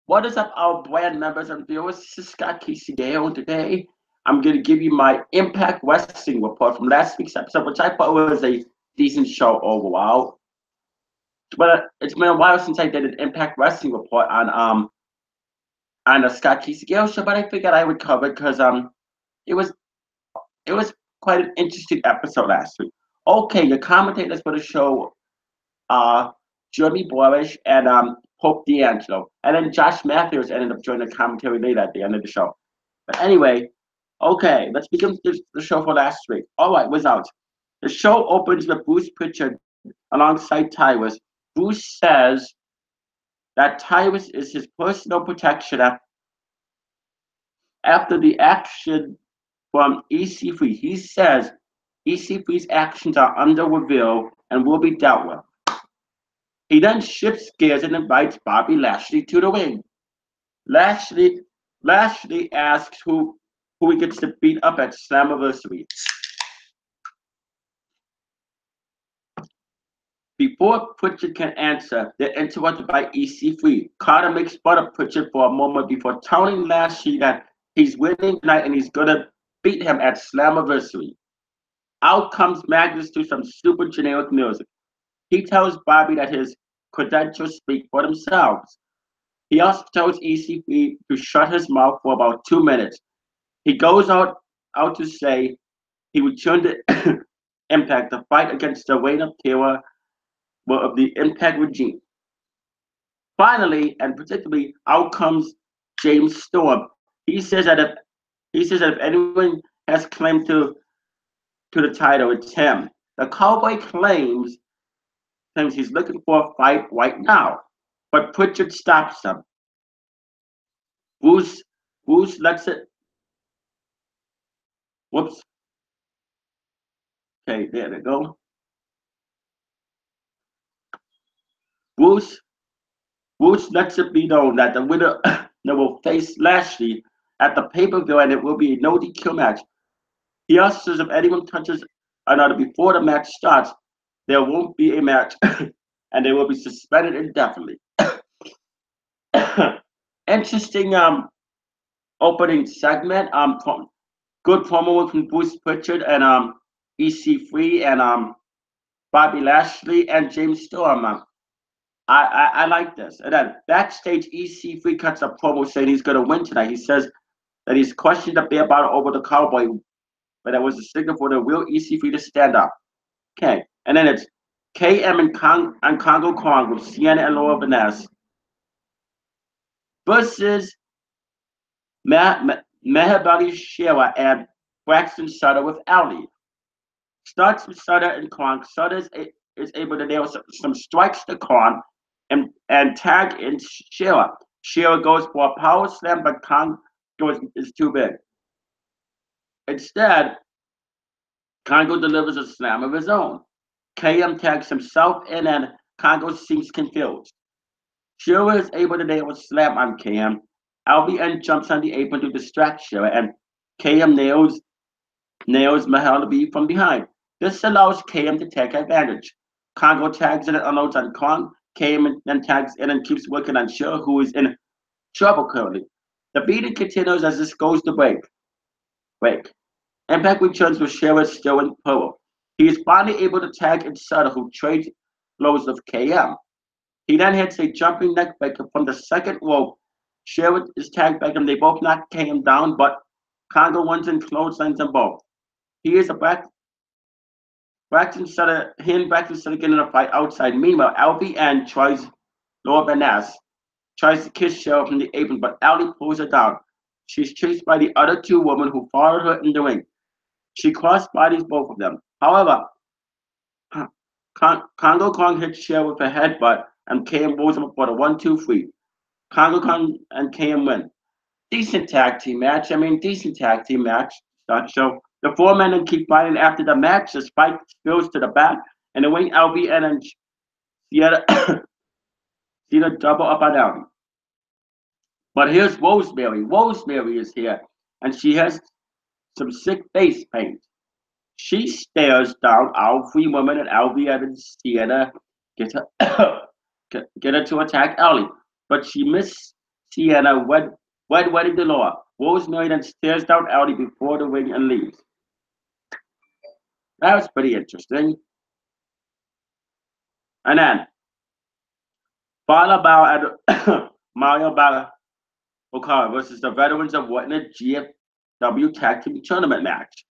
What is up, our brand members and viewers? This is Scott Casey Gale. Today, I'm going to give you my Impact Wrestling report from last week's episode, which I thought was a decent show overall. But it's been a while since I did an Impact Wrestling report on the Scott Casey Gale show, but I figured I would cover it because it was it was quite an interesting episode last week. Okay, the commentators for the show are Jeremy Borash and Hope D'Angelo, and then Josh Matthews ended up joining the commentary later at the end of the show. But anyway, okay, let's begin the show for last week. All right, results. The show opens with Bruce Pritchard alongside Tyrus. Bruce says that Tyrus is his personal protection after the action from EC3. He says EC3's actions are under review and will be dealt with. He then shifts gears and invites Bobby Lashley to the ring. Lashley asks who he gets to beat up at Slammiversary. Before Pritchard can answer, they're interrupted by EC3. Carter makes fun of Pritchard for a moment before telling Lashley that he's winning tonight and he's gonna beat him at Slammiversary. Out comes Magnus to some super generic music. He tells Bobby that his credentials speak for themselves. He also tells EC3 to shut his mouth for about 2 minutes. He goes out to say he would turn to Impact the fight against the reign of terror of the Impact regime. Finally, and particularly, out comes James Storm. He says that if anyone has claim to the title, it's him. The Cowboy claims he's looking for a fight right now, but Pritchard stops him. Bruce lets it. Whoops. Okay, there we go. Bruce lets it be known that the winner will face Lashley at the pay-per-view, and it will be a no DQ match. He also says if anyone touches another before the match starts, there won't be a match, and they will be suspended indefinitely. Interesting opening segment. Good promo from Bruce Pritchard and EC3 and Bobby Lashley and James Storm. I like this. And then backstage, EC3 cuts a promo saying he's going to win tonight. He says that he's questioned a bit battle over the Cowboy, but that was a signal for the real EC3 to stand up. Okay. And then it's KM and Congo Kong with Sienna and Laura Vanessa versus Mehabali Shera and Braxton Sutter with Ali. Starts with Sutter and Kong. Sutter is able to nail some strikes to Kong and tag in Shera. Shera goes for a power slam, but Kong is too big. Instead, Congo delivers a slam of his own. KM tags himself in and Congo seems confused. Shera is able to nail a slam on KM. LBN jumps on the apron to distract Shera, and KM nails Mahalabi from behind. This allows KM to take advantage. Congo tags in and unloads on Kong. KM then tags in and keeps working on Shera, who is in trouble currently. The beating continues as this goes to break. Impact returns with Shera still in purple. He is finally able to tag in Sutter, who trades blows with KM. He then hits a jumping neckbreaker from the second rope. Shera is tagged back and they both knock KM down, but Congo wins and clotheslines them both. He and Braxton Sutter getting in a fight outside. Meanwhile, LVN Laura Vanessa tries to kiss Shera from the apron, but Ali pulls her down. She's chased by the other two women who followed her in the ring. She cross-bodies both of them. However, Congo Kong hits Shera with a headbutt, and KM rolls him for the 1-2-3. Congo Kong and KM win. Decent tag team match. Start show. The four men then keep fighting after the match. The spike spills to the back, and the wing LBN and Cena double up on LB. But here's Rosemary. Rosemary is here, and she has some sick face paint. She stares down all three women, and LBN and Sienna get her to attack Ellie, but she Sienna, wedding the law. Rosemary then stares down Ellie before the ring and leaves. That was pretty interesting. And then Fala Bal and Mario Okara versus the veterans of what in a GFW Tag Team Tournament match.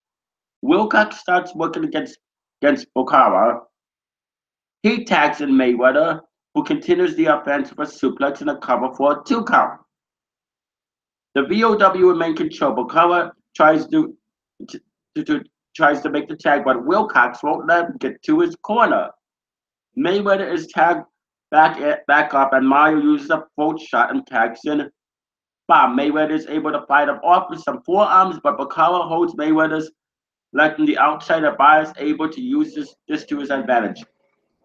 Wilcox starts working against Okara. He tags in Mayweather, who continues the offense with a suplex and a cover for a 2 count. The VOW remain control. Okara tries to make the tag, but Wilcox won't let him get to his corner. Mayweather is tagged back up, and Mario uses a float shot and tags in Bob. Mayweather is able to fight him off with some forearms, but Bacala holds Mayweather's leg from the outside, and Bob is able to use this to his advantage.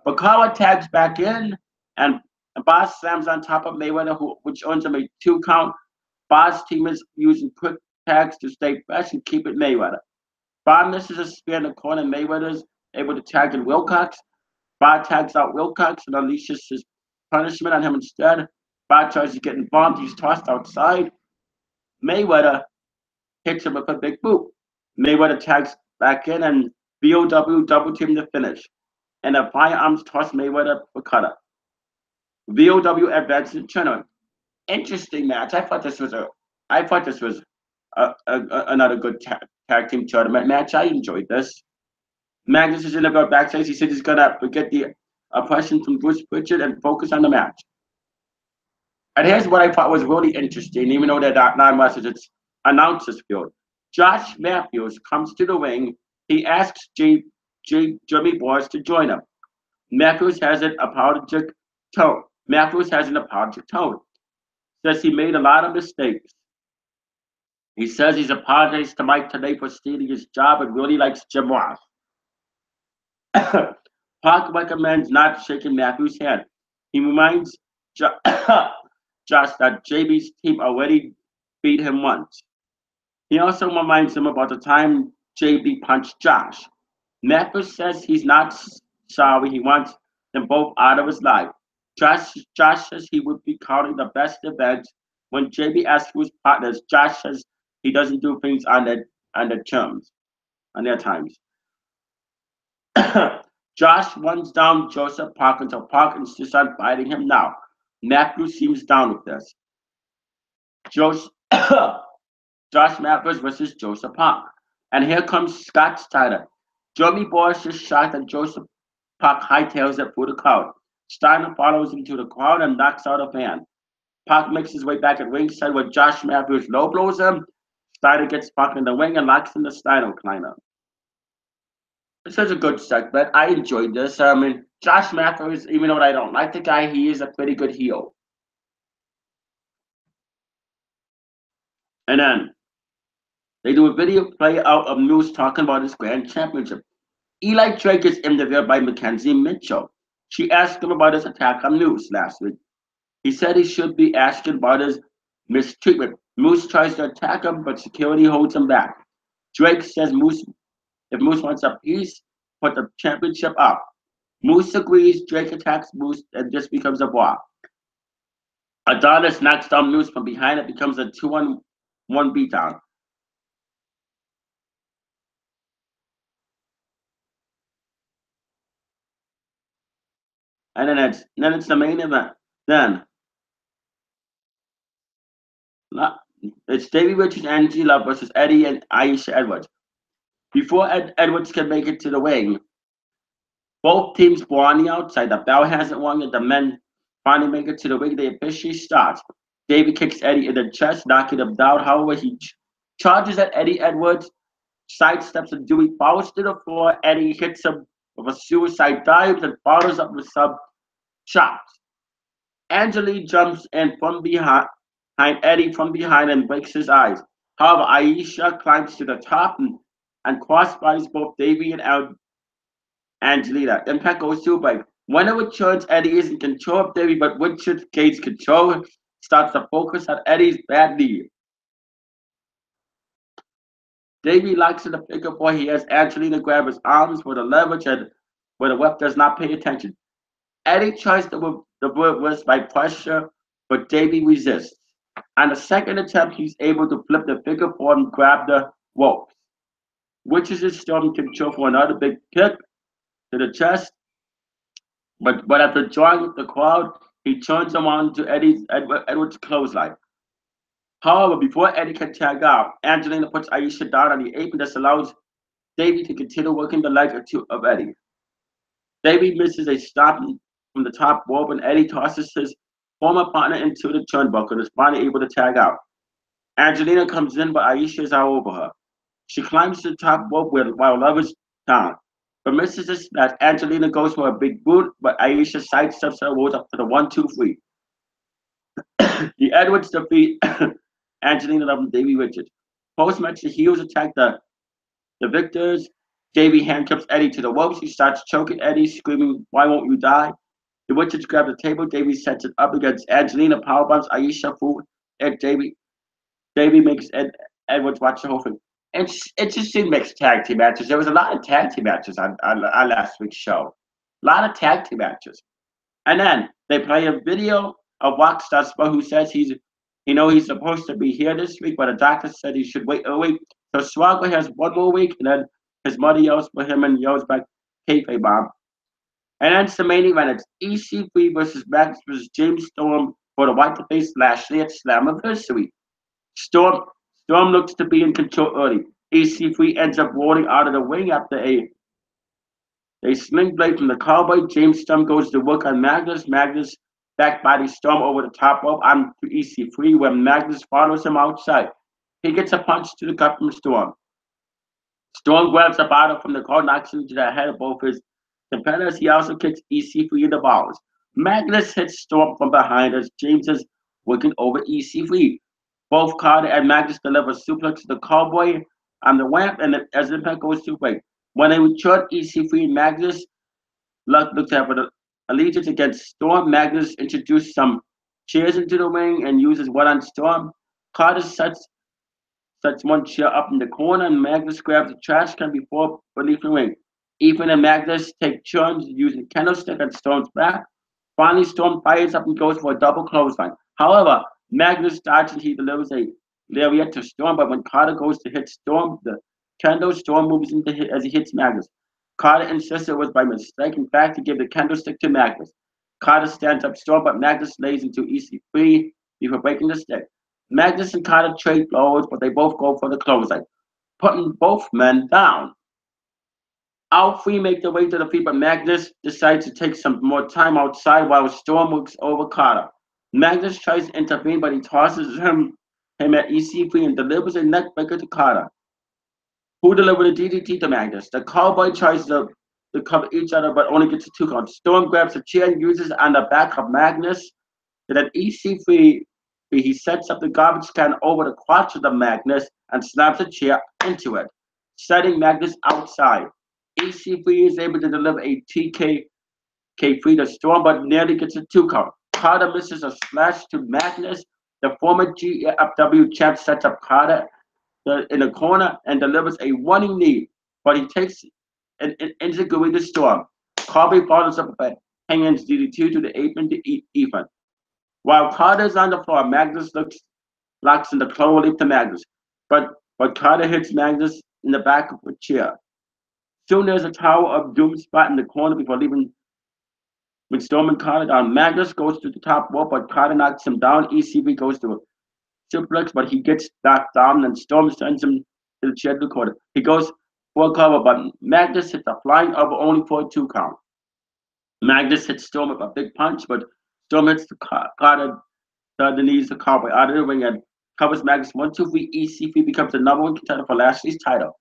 Bacala tags back in, and Bob slams on top of Mayweather, which earns him a 2 count. Bob's team is using quick tags to stay fresh and keep it Mayweather. Bob misses a spear in the corner. Mayweather's able to tag in Wilcox. Bob tags out Wilcox and unleashes his punishment on him instead. Bob tries to get involved. He's tossed outside. Mayweather hits him with a big boot. Mayweather tags back in, and VOW double team the finish. And a firearms toss Mayweather for cutter. VOW advances to tournament. Interesting match. I thought this was another good tag team tournament match. I enjoyed this. Magnus is in the backstage. He said he's gonna forget the oppression from Bruce Pritchard and focus on the match. And here's what I thought was really interesting, even though they're not wrestlers, it's announcers field. Josh Matthews comes to the ring. He asks Jimmy Boyce to join him. Matthews has an apologetic tone. Says he made a lot of mistakes. He says he's apologized to Mike today for stealing his job and really likes Jim Ross. Park recommends not shaking Matthews' hand. He reminds Josh that JB's team already beat him once. He also reminds him about the time JB punched Josh. Matthews says he's not sorry. He wants them both out of his life. Josh says he would be calling the best events. When JB asks for his partners, Josh says he doesn't do things on their terms, on their times. Josh runs down Joseph Park until Park insists on fighting him now. Matthews seems down with this. Josh Matthews versus Joseph Park. And here comes Scott Steiner. Jeremy Boyce is shocked that Joseph Park hightails it through the crowd. Steiner follows him to the crowd and knocks out a fan. Park makes his way back at ringside where Josh Matthews low blows him. Steiner gets Park in the ring and locks in the Steiner climber. This is a good segment. I enjoyed this. I mean, Josh Matthews, even though I don't like the guy, he is a pretty good heel. And then they do a video play out of Moose talking about his grand championship. Eli Drake is interviewed by Mackenzie Mitchell. She asked him about his attack on Moose last week. He said he should be asking about his mistreatment. Moose tries to attack him, but security holds him back. Drake says if Moose wants a piece, put the championship up. Moose agrees. Drake attacks Moose, and this becomes a brawl. Adonis knocks down Moose from behind. It becomes a 2-on-1 beatdown. And then it's the main event. Then it's Davey Richards and Angie Love versus Eddie and Aisha Edwards. Before Edwards can make it to the ring, both teams brawl on the outside. The bell hasn't rung, and the men finally make it to the ring. The officially starts. Davey kicks Eddie in the chest, knocking him down. However, he charges at Eddie Edwards, sidesteps, and Dewey falls to the floor. Eddie hits him with a suicide dive and follows up with some chops. Angelique jumps in from behind Eddie from behind and breaks his eyes. However, Aisha climbs to the top and crossbodies both Davey and Angelina. Impact goes to break. When it returns, Eddie is in control of Davey, but Richards gains control, starts to focus on Eddie's bad knee. Davey locks in the figure four. He has Angelina grab his arms for the leverage, and where the ref does not pay attention. Eddie tries to reverse by pressure, but Davey resists. On the second attempt, he's able to flip the figure four and grab the ropes, which is his Storm control for another big kick to the chest. But after drawing the crowd, he turns around to Edward's clothesline. However, before Eddie can tag out, Angelina puts Aisha down on the apron. This allows Davey to continue working the legs of Eddie. Davey misses a stop from the top rope, and Eddie tosses his former partner into the turnbuckle and is finally able to tag out. Angelina comes in, but Aisha is all over her. She climbs to the top rope while Love is down. But misses a smash. Angelina goes for a big boot, but Aisha sidesteps her, rolls up to the 1-2-3. The Edwards defeat Angelina Love and Davey Richards. Post-match, the heels attack the victors. Davey handcuffs Eddie to the ropes. He starts choking Eddie, screaming, "Why won't you die?" The Richards grab the table. Davey sets it up against Angelina, powerbombs Aisha, food. Davey makes Edwards watch the whole thing. It's just in mixed tag team matches. There was a lot of tag team matches on last week's show. A lot of tag team matches. And then they play a video of Rockstar Spud who says he's supposed to be here this week, but the doctor said he should wait a week. So Swagger has one more week, and then his mother yells for him and yells back, "Kayfabe bomb." And then it's the main event. It's EC3 versus Max versus James Storm for the White to face Lashley at Slammiversary. Storm looks to be in control early. EC3 ends up rolling out of the ring after a sling blade from the Cowboy. James Storm goes to work on Magnus. Magnus back body Storm over the top rope onto EC3 where Magnus follows him outside. He gets a punch to the gut from Storm. Storm grabs a bottle from the crowd, knocks into the head of both his competitors. He also kicks EC3 in the balls. Magnus hits Storm from behind as James is working over EC3. Both Carter and Magnus deliver suplex to the Cowboy on the ramp, and as Impact goes to break. When they return, EC3 and Magnus looks at the allegiance against Storm. Magnus introduces some chairs into the ring and uses one on Storm. Carter sets one chair up in the corner, and Magnus grabs the trash can before beneath the ring. Ethan and Magnus take turns using candlestick on Storm's back. Finally, Storm fires up and goes for a double clothesline. However, Magnus dodges and he delivers a lariat to Storm, but when Carter goes to hit Storm, the candle Storm moves into hit as he hits Magnus. Carter insists it was by mistake. In fact, he gave the candlestick to Magnus. Carter stands up Storm, but Magnus lays into EC3 before breaking the stick. Magnus and Carter trade blows, but they both go for the clothesline, putting both men down. All three make their way to the feet, but Magnus decides to take some more time outside while Storm works over Carter. Magnus tries to intervene, but he tosses him at EC3 and delivers a neckbreaker to Carter, who delivered a DDT to Magnus. The Cowboy tries to cover each other, but only gets a 2 count. Storm grabs a chair and uses it on the back of Magnus. Then at EC3, he sets up the garbage can over the crotch of the Magnus and slams a chair into it, setting Magnus outside. EC3 is able to deliver a TK3 to Storm, but nearly gets a 2 count. Carter misses a splash to Magnus. The former GFW champ sets up Carter in the corner and delivers a running knee, but he takes an enziguri to Storm. Carby follows up by hanging DD2 to the apron to Ethan. While Carter is on the floor, Magnus locks in the clover leap to Magnus, but Carter hits Magnus in the back of a chair. Soon there's a Tower of Doom spot in the corner before leaving with Storm and Carter down. Magnus goes to the top rope, but Carter knocks him down. ECB goes to a suplex, but he gets knocked down, and Storm sends him to the chair to the corner. He goes for a cover, but Magnus hits a flying over only for a 2 count. Magnus hits Storm with a big punch, but Storm hits Carter the knees the Cowboy out of the ring and covers Magnus 1-2-3. EC3 becomes the number 1 contender for Lashley's title.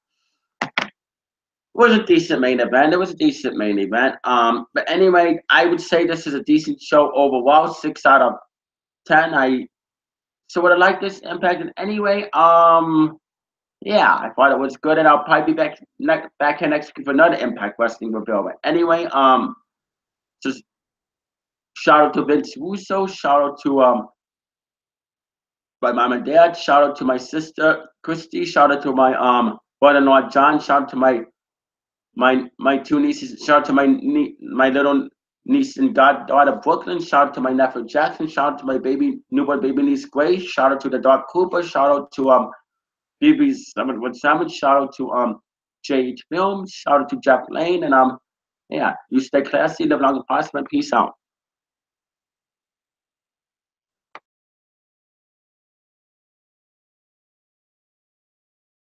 It was a decent main event. But anyway, I would say this is a decent show overall. 6 out of 10. I would have liked this Impact in anyway. Yeah, I thought it was good, and I'll probably be back here next week for another Impact Wrestling review. But anyway, just shout out to Vince Russo. Shout out to my mom and dad. Shout out to my sister Christy. Shout out to my brother-in-law John. Shout out to my 2 nieces. Shout out to my little niece and goddaughter Brooklyn. Shout out to my nephew Jackson. Shout out to my newborn baby niece Grace. Shout out to the dog Cooper. Shout out to BB's Salmon. Shout out to JH Films. Shout out to Jeff Lane. And yeah, you stay classy, live long and prosper, and peace out.